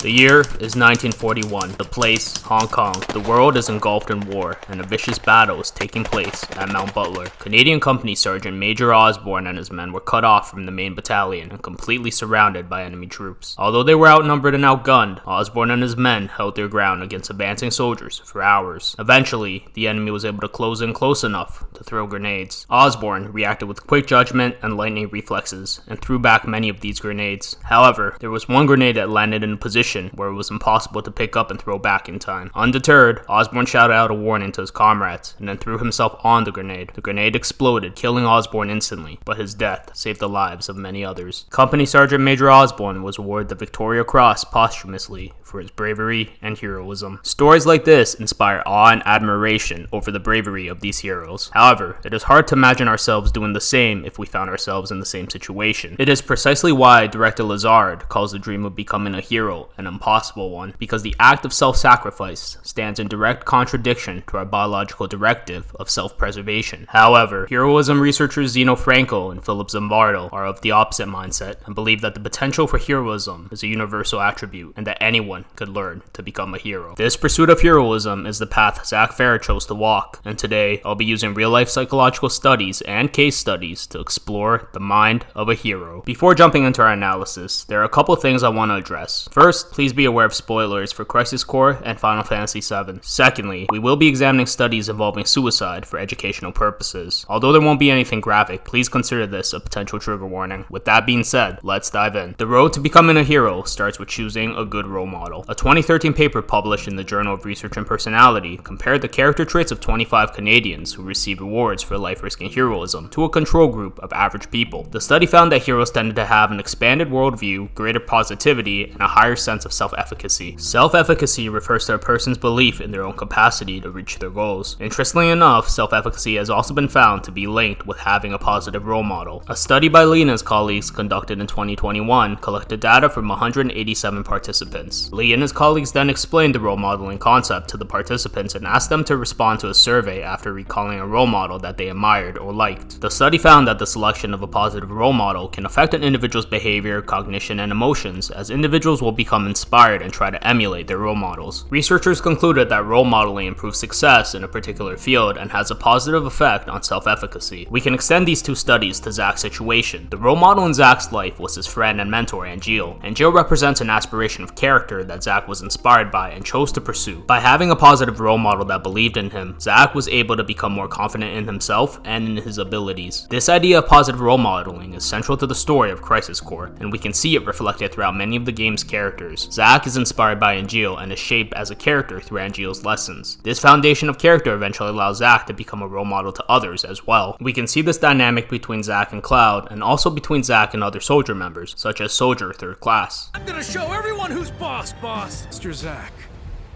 The year is 1941. The place, Hong Kong. The world is engulfed in war, and a vicious battle is taking place at Mount Butler. Canadian Company Sergeant Major Osborne and his men were cut off from the main battalion and completely surrounded by enemy troops. Although they were outnumbered and outgunned, Osborne and his men held their ground against advancing soldiers for hours. Eventually, the enemy was able to close in close enough to throw grenades. Osborne reacted with quick judgment and lightning reflexes and threw back many of these grenades. However, there was one grenade that landed in a position where it was impossible to pick up and throw back in time. Undeterred, Osborne shouted out a warning to his comrades and then threw himself on the grenade. The grenade exploded, killing Osborne instantly, but his death saved the lives of many others. Company Sergeant Major Osborne was awarded the Victoria Cross posthumously for his bravery and heroism. Stories like this inspire awe and admiration over the bravery of these heroes. However, it is hard to imagine ourselves doing the same if we found ourselves in the same situation. It is precisely why director Lazard calls the dream of becoming a hero an impossible one, because the act of self-sacrifice stands in direct contradiction to our biological directive of self-preservation. However, heroism researchers Zeno Franco and Philip Zimbardo are of the opposite mindset and believe that the potential for heroism is a universal attribute and that anyone could learn to become a hero. This pursuit of heroism is the path Zach Farah chose to walk, and today I'll be using real-life psychological studies and case studies to explore the mind of a hero. Before jumping into our analysis, there are a couple things I want to address. First, please be aware of spoilers for Crisis Core and Final Fantasy VII. Secondly, we will be examining studies involving suicide for educational purposes. Although there won't be anything graphic, please consider this a potential trigger warning. With that being said, let's dive in. The road to becoming a hero starts with choosing a good role model. A 2013 paper published in the Journal of Research and Personality compared the character traits of 25 Canadians who received awards for life-risking heroism to a control group of average people. The study found that heroes tended to have an expanded worldview, greater positivity, and a higher sense of self-efficacy. Self-efficacy refers to a person's belief in their own capacity to reach their goals. Interestingly enough, self-efficacy has also been found to be linked with having a positive role model. A study by Lee and his colleagues conducted in 2021 collected data from 187 participants. Lee and his colleagues then explained the role modeling concept to the participants and asked them to respond to a survey after recalling a role model that they admired or liked. The study found that the selection of a positive role model can affect an individual's behavior, cognition, and emotions, as individuals will become inspired and try to emulate their role models. Researchers concluded that role modeling improves success in a particular field and has a positive effect on self-efficacy. We can extend these two studies to Zach's situation. The role model in Zach's life was his friend and mentor, Angeal. Angeal represents an aspiration of character that Zach was inspired by and chose to pursue. By having a positive role model that believed in him, Zach was able to become more confident in himself and in his abilities. This idea of positive role modeling is central to the story of Crisis Core, and we can see it reflected throughout many of the game's characters. Zach is inspired by Angeal and is shaped as a character through Angeal's lessons. This foundation of character eventually allows Zach to become a role model to others as well. We can see this dynamic between Zach and Cloud, and also between Zach and other soldier members, such as Soldier 3rd Class. I'm gonna show everyone who's boss. Mr. Zach,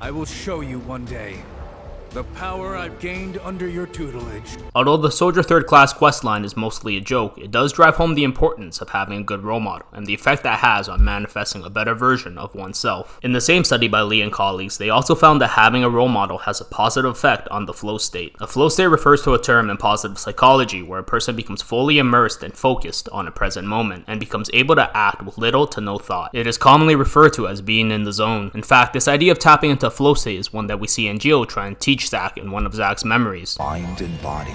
I will show you one day the power I've gained under your tutelage. Although the Soldier 3rd Class questline is mostly a joke, it does drive home the importance of having a good role model and the effect that has on manifesting a better version of oneself. In the same study by Lee and colleagues, they also found that having a role model has a positive effect on the flow state. A flow state refers to a term in positive psychology where a person becomes fully immersed and focused on a present moment and becomes able to act with little to no thought. It is commonly referred to as being in the zone. In fact, this idea of tapping into a flow state is one that we see Angeal try and teach Zach in one of Zach's memories. Mind and body,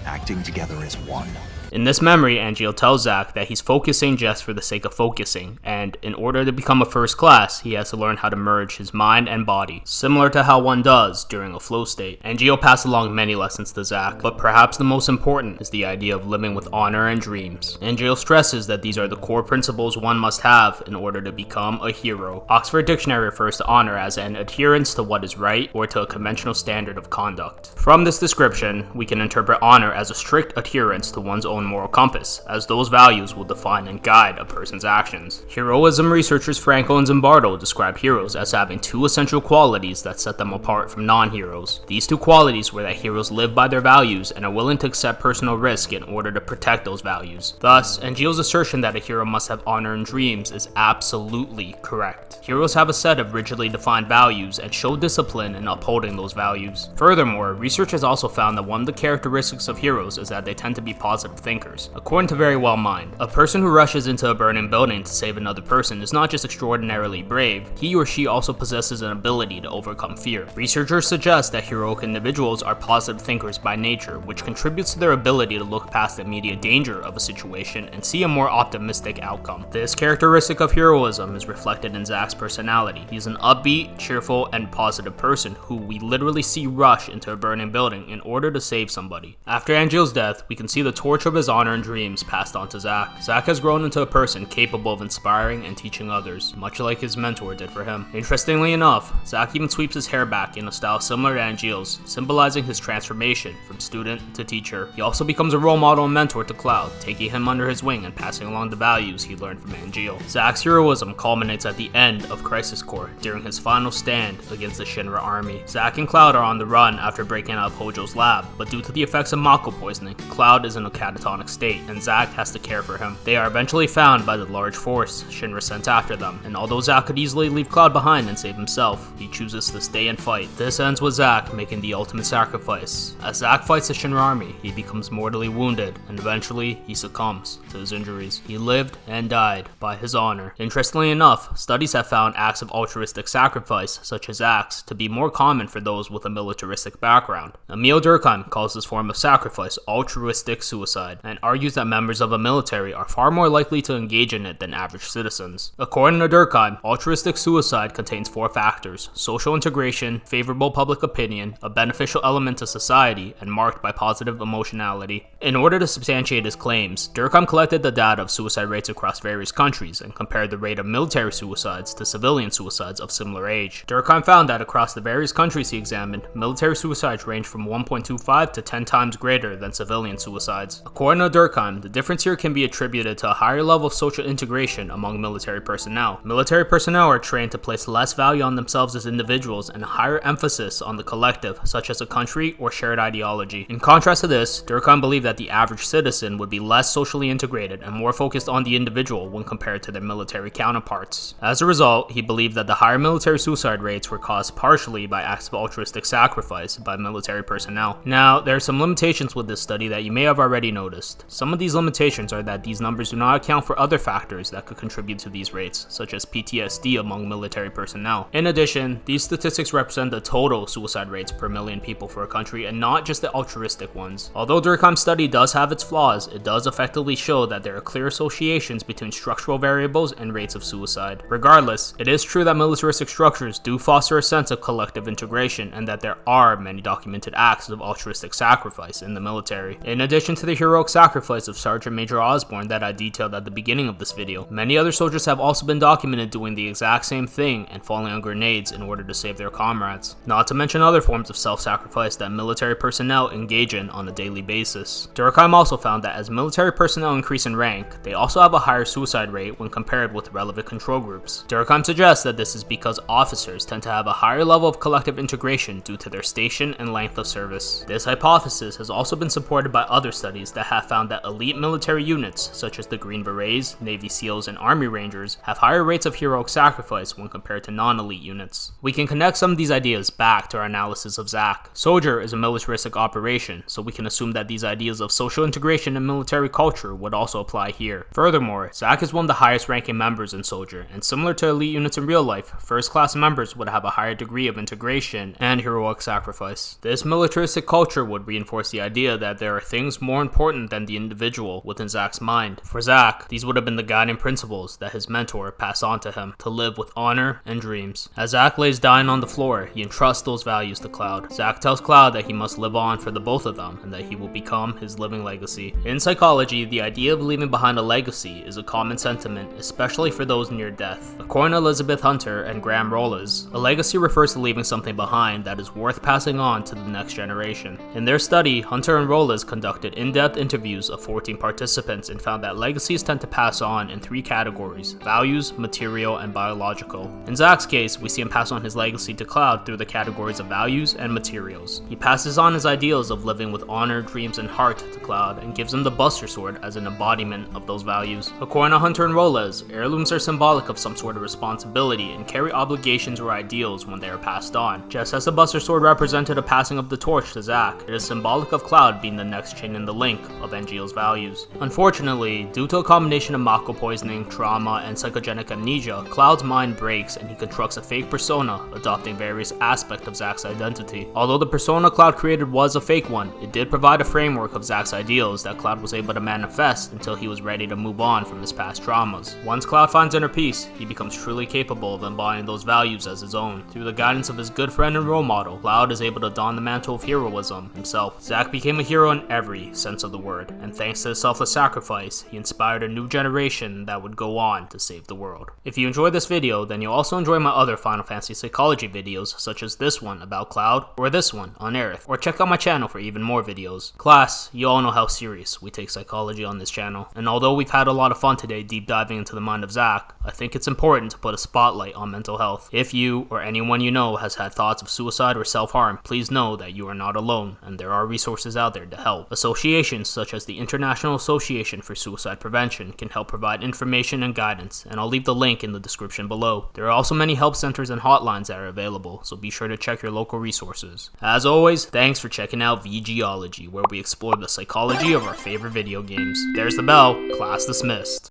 acting together as one. In this memory, Angeal tells Zach that he's focusing just for the sake of focusing, and in order to become a first class, he has to learn how to merge his mind and body, similar to how one does during a flow state. Angeal passed along many lessons to Zach, but perhaps the most important is the idea of living with honor and dreams. Angeal stresses that these are the core principles one must have in order to become a hero. Oxford Dictionary refers to honor as an adherence to what is right or to a conventional standard of conduct. From this description, we can interpret honor as a strict adherence to one's own moral compass, as those values will define and guide a person's actions. Heroism researchers Franco and Zimbardo describe heroes as having two essential qualities that set them apart from non-heroes. These two qualities were that heroes live by their values and are willing to accept personal risk in order to protect those values. Thus, Angeal's assertion that a hero must have honor and dreams is absolutely correct. Heroes have a set of rigidly defined values and show discipline in upholding those values. Furthermore, research has also found that one of the characteristics of heroes is that they tend to be positive thinkers. According to Verywell Mind, a person who rushes into a burning building to save another person is not just extraordinarily brave, he or she also possesses an ability to overcome fear. Researchers suggest that heroic individuals are positive thinkers by nature, which contributes to their ability to look past the immediate danger of a situation and see a more optimistic outcome. This characteristic of heroism is reflected in Zack's personality. He is an upbeat, cheerful, and positive person who we literally see rush into a burning building in order to save somebody. After Angeal's death, we can see the torch of his honor and dreams passed on to Zack. Zack has grown into a person capable of inspiring and teaching others, much like his mentor did for him. Interestingly enough, Zack even sweeps his hair back in a style similar to Angeal's, symbolizing his transformation from student to teacher. He also becomes a role model and mentor to Cloud, taking him under his wing and passing along the values he learned from Angeal. Zack's heroism culminates at the end of Crisis Core, during his final stand against the Shinra army. Zack and Cloud are on the run after breaking out of Hojo's lab, but due to the effects of Mako poisoning, Cloud is in a catatonic state, and Zack has to care for him. They are eventually found by the large force Shinra sent after them, and although Zack could easily leave Cloud behind and save himself, he chooses to stay and fight. This ends with Zack making the ultimate sacrifice. As Zack fights the Shinra army, he becomes mortally wounded, and eventually he succumbs to his injuries. He lived and died by his honor. Interestingly enough, studies have found acts of altruistic sacrifice, such as acts, to be more common for those with a militaristic background. Emil Durkheim calls this form of sacrifice altruistic suicide, and argues that members of a military are far more likely to engage in it than average citizens. According to Durkheim, altruistic suicide contains 4 factors: social integration, favorable public opinion, a beneficial element to society, and marked by positive emotionality. In order to substantiate his claims, Durkheim collected the data of suicide rates across various countries and compared the rate of military suicides to civilian suicides of similar age. Durkheim found that across the various countries he examined, military suicides range from 1.25 to 10 times greater than civilian suicides. According to Durkheim, the difference here can be attributed to a higher level of social integration among military personnel. Military personnel are trained to place less value on themselves as individuals and a higher emphasis on the collective, such as a country or shared ideology. In contrast to this, Durkheim believed that the average citizen would be less socially integrated and more focused on the individual when compared to their military counterparts. As a result, he believed that the higher military suicide rates were caused partially by acts of altruistic sacrifice by military personnel. Now, there are some limitations with this study that you may have already noticed. Some of these limitations are that these numbers do not account for other factors that could contribute to these rates, such as PTSD among military personnel. In addition, these statistics represent the total suicide rates per million people for a country and not just the altruistic ones. Although Durkheim's study does have its flaws, it does effectively show that there are clear associations between structural variables and rates of suicide. Regardless, it is true that militaristic structures do foster a sense of collective integration and that there are many documented acts of altruistic sacrifice in the military. In addition to the heroic sacrifice of Sergeant Major Osborn that I detailed at the beginning of this video, many other soldiers have also been documented doing the exact same thing and falling on grenades in order to save their comrades. Not to mention other forms of self-sacrifice that military personnel engage in on a daily basis. Durkheim also found that as military personnel increase in rank, they also have a higher suicide rate when compared with relevant control groups. Durkheim suggests that this is because officers tend to have a higher level of collective integration due to their station and length of service. This hypothesis has also been supported by other studies that have found that elite military units, such as the Green Berets, Navy SEALs, and Army Rangers, have higher rates of heroic sacrifice when compared to non-elite units. We can connect some of these ideas back to our analysis of Zack. Soldier is a militaristic operation, so we can assume that these ideas of social integration and military culture would also apply here. Furthermore, Zack is one of the highest ranking members in Soldier, and similar to elite units in real life, first class members would have a higher degree of integration and heroic sacrifice. This militaristic culture would reinforce the idea that there are things more important than the individual within Zack's mind. For Zack, these would have been the guiding principles that his mentor passed on to him, to live with honor and dreams. As Zack lays dying on the floor, he entrusts those values to Cloud. Zack tells Cloud that he must live on for the both of them, and that he will become his living legacy. In psychology, the idea of leaving behind a legacy is a common sentiment, especially for those near death. According to Elizabeth Hunter and Graham Rolles, a legacy refers to leaving something behind that is worth passing on to the next generation. In their study, Hunter and Rolles conducted in-depth interviews of 14 participants and found that legacies tend to pass on in 3 categories: values, material, and biological. In Zack's case, we see him pass on his legacy to Cloud through the categories of values and materials. He passes on his ideals of living with honor, dreams, and heart to Cloud and gives him the Buster Sword as an embodiment of those values. According to Hunter and Rolles, heirlooms are symbolic of some sort of responsibility and carry obligations or ideals when they are passed on. Just as the Buster Sword represented a passing of the torch to Zack, it is symbolic of Cloud being the next chain in the link, of NGO's values. Unfortunately, due to a combination of Mako poisoning, trauma, and psychogenic amnesia, Cloud's mind breaks and he constructs a fake persona, adopting various aspects of Zack's identity. Although the persona Cloud created was a fake one, it did provide a framework of Zack's ideals that Cloud was able to manifest until he was ready to move on from his past traumas. Once Cloud finds inner peace, he becomes truly capable of embodying those values as his own. Through the guidance of his good friend and role model, Cloud is able to don the mantle of heroism himself. Zack became a hero in every sense of the word, and thanks to his selfless sacrifice, he inspired a new generation that would go on to save the world. If you enjoyed this video, then you'll also enjoy my other Final Fantasy psychology videos, such as this one about Cloud, or this one on Aerith, or check out my channel for even more videos. Class, you all know how serious we take psychology on this channel, and although we've had a lot of fun today deep diving into the mind of Zack, I think it's important to put a spotlight on mental health. If you, or anyone you know, has had thoughts of suicide or self-harm, please know that you are not alone, and there are resources out there to help. Associations such as the International Association for Suicide Prevention can help provide information and guidance, and I'll leave the link in the description below. There are also many help centers and hotlines that are available, so be sure to check your local resources. As always, thanks for checking out VGology, where we explore the psychology of our favorite video games. There's the bell. Class dismissed.